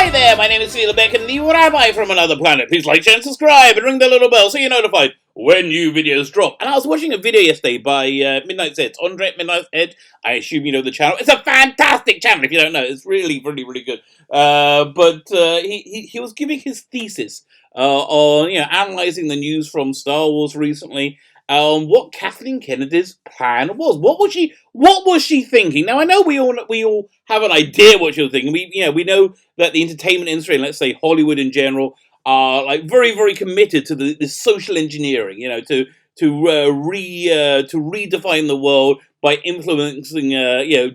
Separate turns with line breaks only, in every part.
Hi there, my name is Celia Beck and the Rabbi from another planet. Please like, share and subscribe and ring the little bell so you're notified when new videos drop. And I was watching a video yesterday by Midnight's Edge, Andre Midnight's Edge. I assume you know the channel. It's a fantastic channel if you don't know. It's really, really, really good. But he was giving his thesis on analyzing the news from Star Wars recently. What Kathleen Kennedy's plan was. What was she thinking? Now I know we all have an idea what she was thinking. We know that the entertainment industry, and let's say Hollywood in general, are like very, very committed to this social engineering. To redefine the world by influencing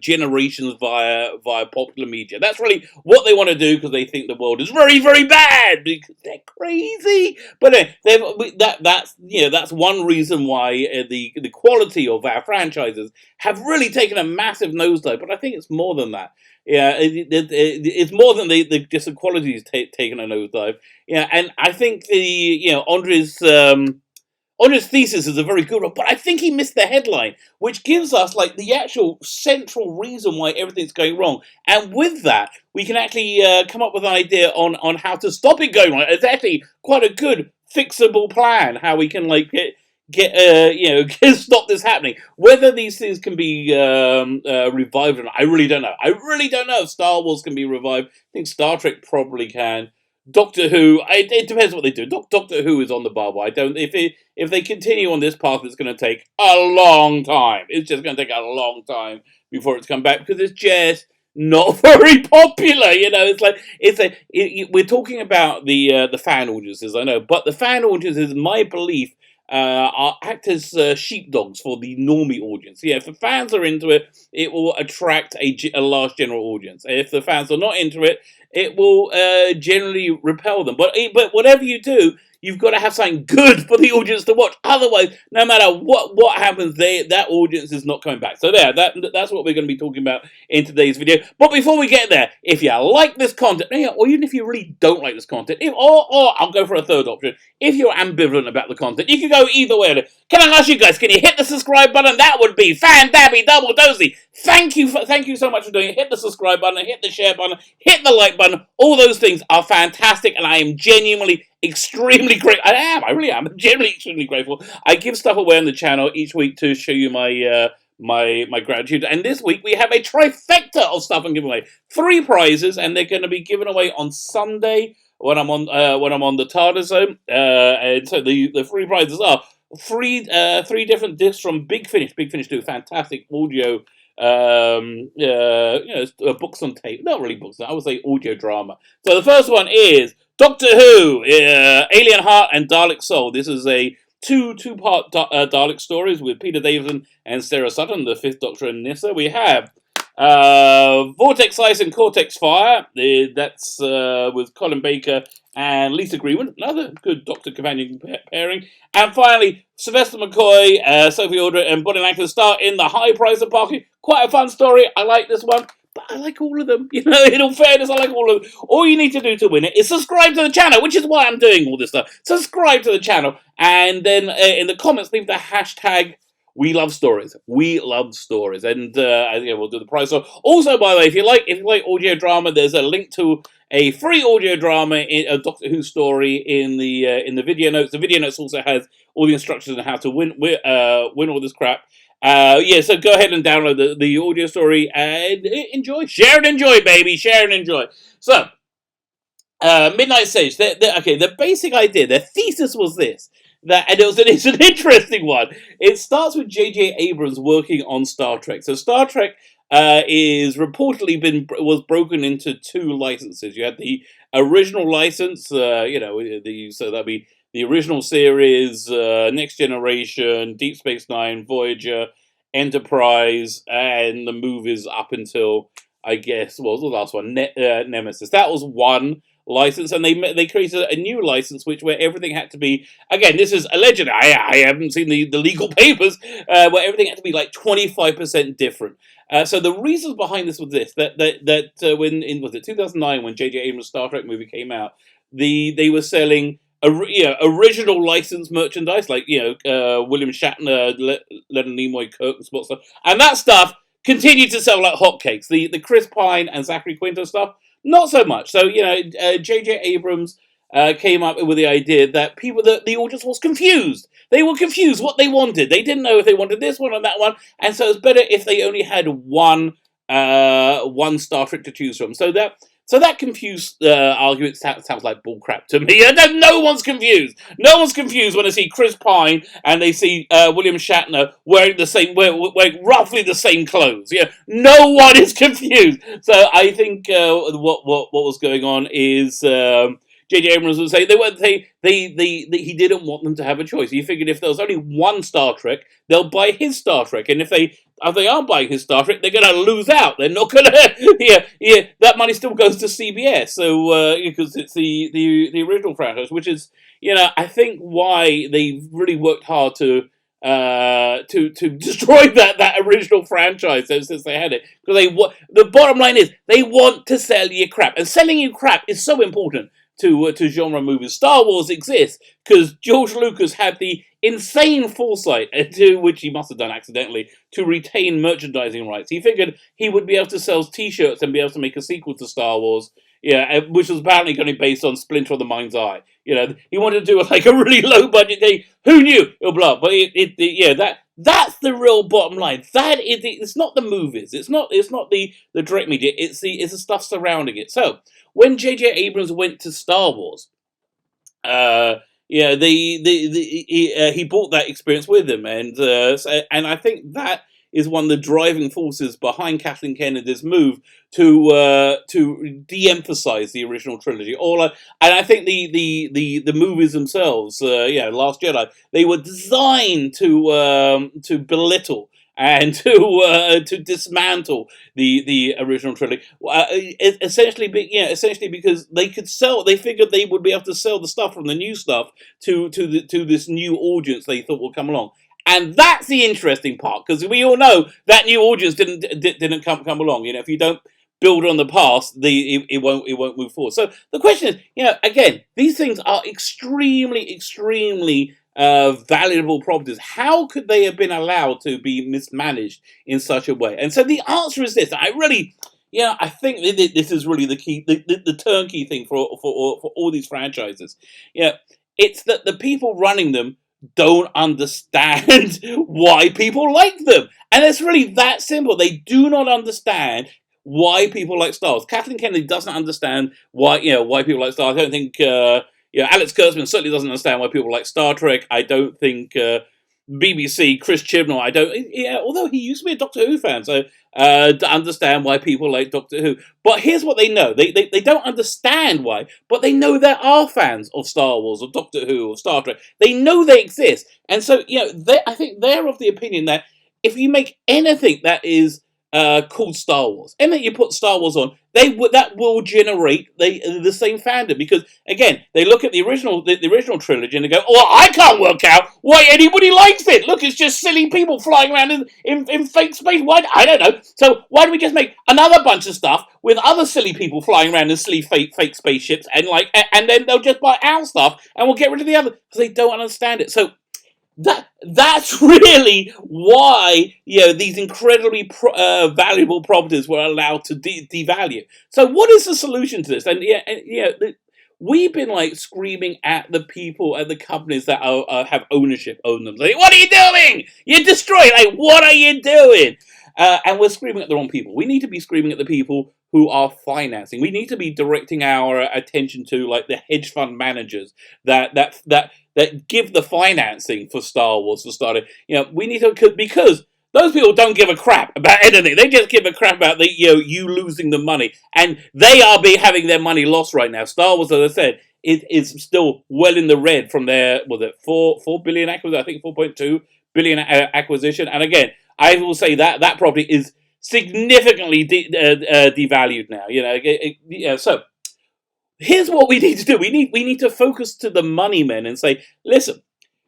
generations via popular media. That's really what they want to do because they think the world is very, very bad because they're crazy. But that's one reason why the quality of our franchises have really taken a massive nosedive. But I think it's more than that. Yeah, it's more than just the quality is taken a nosedive. Yeah, and I think Andre's thesis is a very good one, but I think he missed the headline, which gives us like the actual central reason why everything's going wrong. And with that, we can actually come up with an idea on how to stop it going wrong. It's actually quite a good fixable plan how we can stop this happening. Whether these things can be revived or not, I really don't know. I really don't know if Star Wars can be revived. I think Star Trek probably can. Doctor Who, it depends what they do. Doctor Who is on the bubble. If they continue on this path, it's going to take a long time. It's just going to take a long time before it's come back because it's just not very popular. We're talking about the fan audiences, I know, but the fan audiences, my belief, act as sheepdogs for the normie audience. Yeah, if the fans are into it, it will attract a large general audience. If the fans are not into it, it will generally repel them. But whatever you do, you've got to have something good for the audience to watch. Otherwise, no matter what happens, that audience is not coming back. So that's what we're going to be talking about in today's video. But before we get there, if you like this content, or even if you really don't like this content, or I'll go for a third option, if you're ambivalent about the content, you can go either way. Can I ask you guys, can you hit the subscribe button? That would be fan-dabby double dozy. Thank you so much for doing it. Hit the subscribe button, hit the share button, hit the like button. All those things are fantastic, and I am genuinely extremely grateful. I really am. I'm genuinely extremely grateful. I give stuff away on the channel each week to show you my my gratitude. And this week we have a trifecta of stuff I'm giving away. 3 prizes, and they're going to be given away on Sunday when I'm on the TARDIS zone. And so the 3 prizes are 3 different discs from Big Finish. Big Finish do fantastic audio. Books on tape. Not really books. I would say audio drama. So the first one is Doctor Who, Alien Heart and Dalek Soul. This is a two-part Dalek stories with Peter Davison and Sarah Sutton, the 5th Doctor and Nyssa. We have Vortex Ice and Cortex Fire. That's with Colin Baker and Lisa Greenwood. Another good Doctor companion pairing. And finally, Sylvester McCoy, Sophie Aldred, and Bonnie Langford star in The High Price of Parking. Quite a fun story. I like this one. But I like all of them. In all fairness, I like all of them. All you need to do to win it is subscribe to the channel, which is why I'm doing all this stuff. Subscribe to the channel. And then in the comments, leave the hashtag We Love Stories. We love stories. And we'll do the prize. So also, by the way, if you like audio drama, there's a link to a free audio drama in a Doctor Who story in the video notes. The video notes also has all the instructions on how to win all this crap. So go ahead and download the audio story and enjoy. Share and enjoy, baby. Share and enjoy. So, Midnight Sage. The basic idea, their thesis was this. It's an interesting one. It starts with J.J. Abrams working on Star Trek. So Star Trek is reportedly was broken into 2 licenses. You had the original license, so that'd be the original series, Next Generation, Deep Space Nine, Voyager, Enterprise, and the movies up until, I guess, what was the last one? Nemesis. That was one license, and they created a new license where everything had to be, again, this is alleged, I haven't seen the legal papers, where everything had to be like 25% different. So the reasons behind this was this, that when, was it 2009 when J.J. Abrams' Star Trek movie came out, they were selling original licensed merchandise, like, William Shatner, Leonard Nimoy, Kirk, and stuff. And that stuff continued to sell like hotcakes. The Chris Pine and Zachary Quinto stuff Not so much. So, J.J. Abrams came up with the idea that the audience was confused. They were confused what they wanted. They didn't know if they wanted this one or that one, and so it's better if they only had one Star Trek to choose from. So that confused argument sounds like bullcrap to me. No one's confused. No one's confused when they see Chris Pine and they see William Shatner wearing roughly the same clothes. Yeah, no one is confused. So I think what was going on is J.J. Abrams would say he didn't want them to have a choice. He figured if there was only one Star Trek, they'll buy his Star Trek, and if they aren't buying his Star Trek, they're going to lose out. They're not going to. Yeah. That money still goes to CBS, so because it's the original franchise, which is I think why they really worked hard to destroy that original franchise since they had it, because the bottom line is they want to sell you crap, and selling you crap is so important to genre movies. Star Wars exists because George Lucas had the insane foresight, to which he must have done accidentally, to retain merchandising rights. He figured he would be able to sell T-shirts and be able to make a sequel to Star Wars, which was apparently going to be based on Splinter of the Mind's Eye. He wanted to do like a really low budget thing. Who knew? It'll blow up. But that's the real bottom line. It's not the movies. It's not the direct media. It's the stuff surrounding it. So when J.J. Abrams went to Star Wars, he brought that experience with him, and I think that is one of the driving forces behind Kathleen Kennedy's move to de-emphasize the original trilogy. And I think the movies themselves, Last Jedi, they were designed to belittle and to dismantle the original trilogy, essentially because they could sell. They figured they would be able to sell the stuff from the new stuff to this new audience they thought would come along. And that's the interesting part, because we all know that new audience didn't come along. If you don't build on the past, it won't move forward. So the question is, again, these things are extremely valuable properties. How could they have been allowed to be mismanaged in such a way? And so the answer is this. I think this is really the key, the turnkey thing for all these franchises. It's that the people running them don't understand why people like them. And it's really that simple. They do not understand why people like Star Wars. Kathleen Kennedy doesn't understand why people like Star Wars. I don't think Alex Kurtzman certainly doesn't understand why people like Star Trek. I don't think BBC, Chris Chibnall, although he used to be a Doctor Who fan, so to understand why people like Doctor Who. But here's what they know. They don't understand why, but they know there are fans of Star Wars, of Doctor Who, of Star Trek. They know they exist. And so, I think they're of the opinion that if you make anything that is called Star Wars, and then you put Star Wars on, that will generate the same fandom, because again, they look at the original trilogy and they go, "Oh, I can't work out why anybody likes it. Look, it's just silly people flying around in fake space. Why? I don't know. So why do we just make another bunch of stuff with other silly people flying around in silly fake spaceships, and then they'll just buy our stuff and we'll get rid of the other," because they don't understand it. So that's really why these incredibly valuable properties were allowed to devalue. So what is the solution to this? And we've been screaming at the people at the companies that have ownership, own them. Like, what are you doing? You're destroying. What are you doing? And we're screaming at the wrong people. We need to be screaming at the people who are financing. We need to be directing our attention to the hedge fund managers that give the financing for Star Wars, for starting. We need to, because those people don't give a crap about anything. They just give a crap about you losing the money, and they are having their money lost right now. Star Wars, as I said, is still well in the red from their $4 billion acquisition. I think $4.2 billion acquisition. And again, I will say that property is significantly devalued now. So here's what we need to do. We need to focus to the money men and say, listen,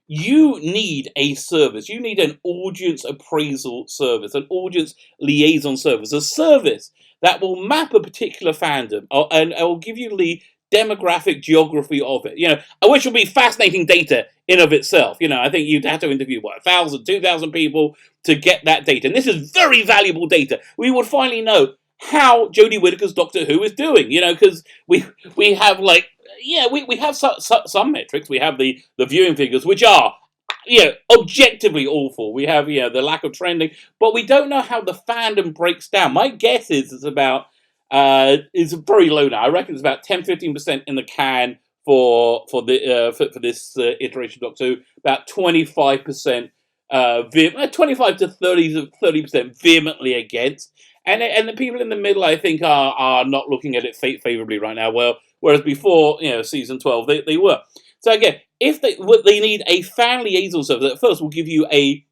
you need a service. You need an audience appraisal service, an audience liaison service, a service that will map a particular fandom and will give you the demographic geography of it, which will be fascinating data in of itself. I think you'd have to interview 1,000, 2,000 people to get that data, and this is very valuable data. We would finally know how Jodie Whittaker's Doctor Who is doing. Because we have we have some metrics. We have the viewing figures, which are objectively awful. We have the lack of trending, but we don't know how the fandom breaks down. My guess is it's about is very low now. I reckon it's about 10-15% in the can for this iteration of Doctor Who. About 25%, 25 to 30% vehemently against, and the people in the middle, I think, are not looking at it favorably right now. Well, whereas before, season 12, they were. So again, if they need a fan liaison service that first will give you a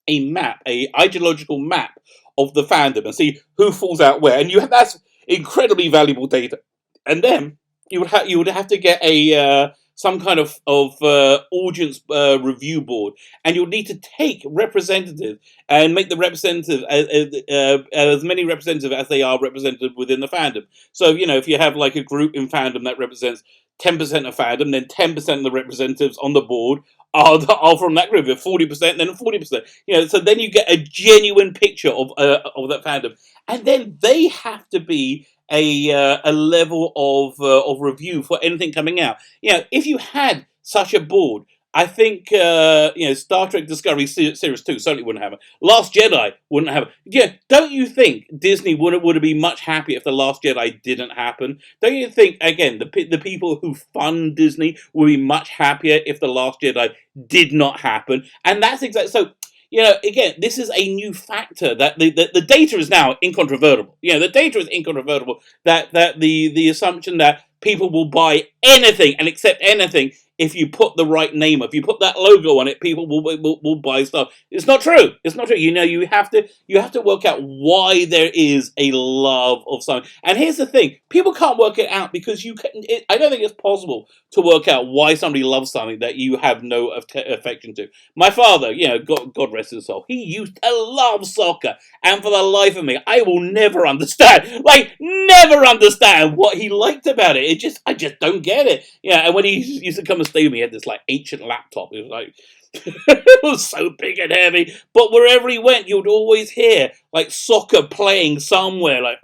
map, a ideological map of the fandom, and see who falls out where, and that's incredibly valuable data. And then you would have to get a some kind of audience review board, and you'll need to take representatives and make the representative as many representatives as they are represented within the fandom. So if you have like a group in fandom that represents 10% of fandom, then 10% of the representatives on the board are from that group. If 40%, then 40%. So then you get a genuine picture of that fandom, and then they have to be a level of review for anything coming out. If you had such a board, I think Star Trek Discovery Series 2 certainly wouldn't have it. Last Jedi wouldn't have it. Don't you think Disney would have been much happier if The Last Jedi didn't happen? Don't you think, again, the people who fund Disney would be much happier if The Last Jedi did not happen? And that's exactly so. Again, this is a new factor that the data is now incontrovertible. The data is incontrovertible that the assumption that people will buy anything and accept anything if you put the right name, if you put that logo on it, people will buy stuff. It's not true. It's not true. You have to work out why there is a love of something. And here's the thing: people can't work it out because I don't think it's possible to work out why somebody loves something that you have no affection to. My father, God rest his soul, he used to love soccer, and for the life of me, I will never understand what he liked about it. I just don't get it. And when he used to come and stay with me, he had this like ancient laptop. It was like it was so big and heavy, but wherever he went, you'd always hear like soccer playing somewhere, like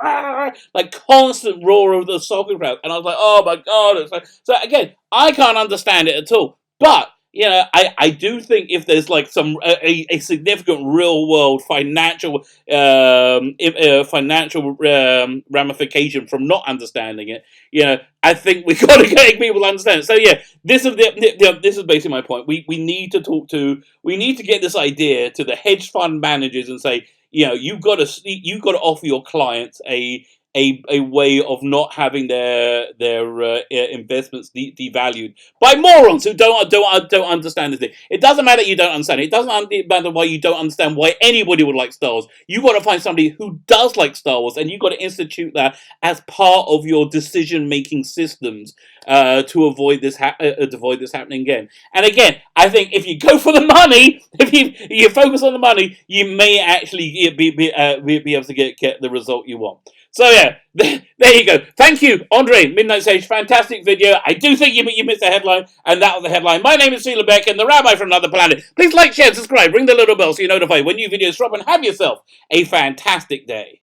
constant roar of the soccer crowd. And I was like, oh my god! It's like, so again, I can't understand it at all. But I do think if there's like some a significant real world financial ramification from not understanding it, I think we got to get people to understand it. So this is basically my point. We need to get this idea to the hedge fund managers and say, you've got to offer your clients a way of not having their investments devalued by morons who don't understand the thing. It doesn't matter you don't understand it. It doesn't matter why you don't understand why anybody would like Star Wars. You've got to find somebody who does like Star Wars, and you've got to institute that as part of your decision-making systems to avoid this happening again. And again, I think if you go for the money, if you focus on the money, you may actually be able to get the result you want. So there you go. Thank you, Andre, Midnight Sage. Fantastic video. I do think you missed a headline, and that was the headline. My name is Sheila Beck, and the Rabbi from Another Planet. Please like, share, subscribe, ring the little bell so you're notified when new videos drop, and have yourself a fantastic day.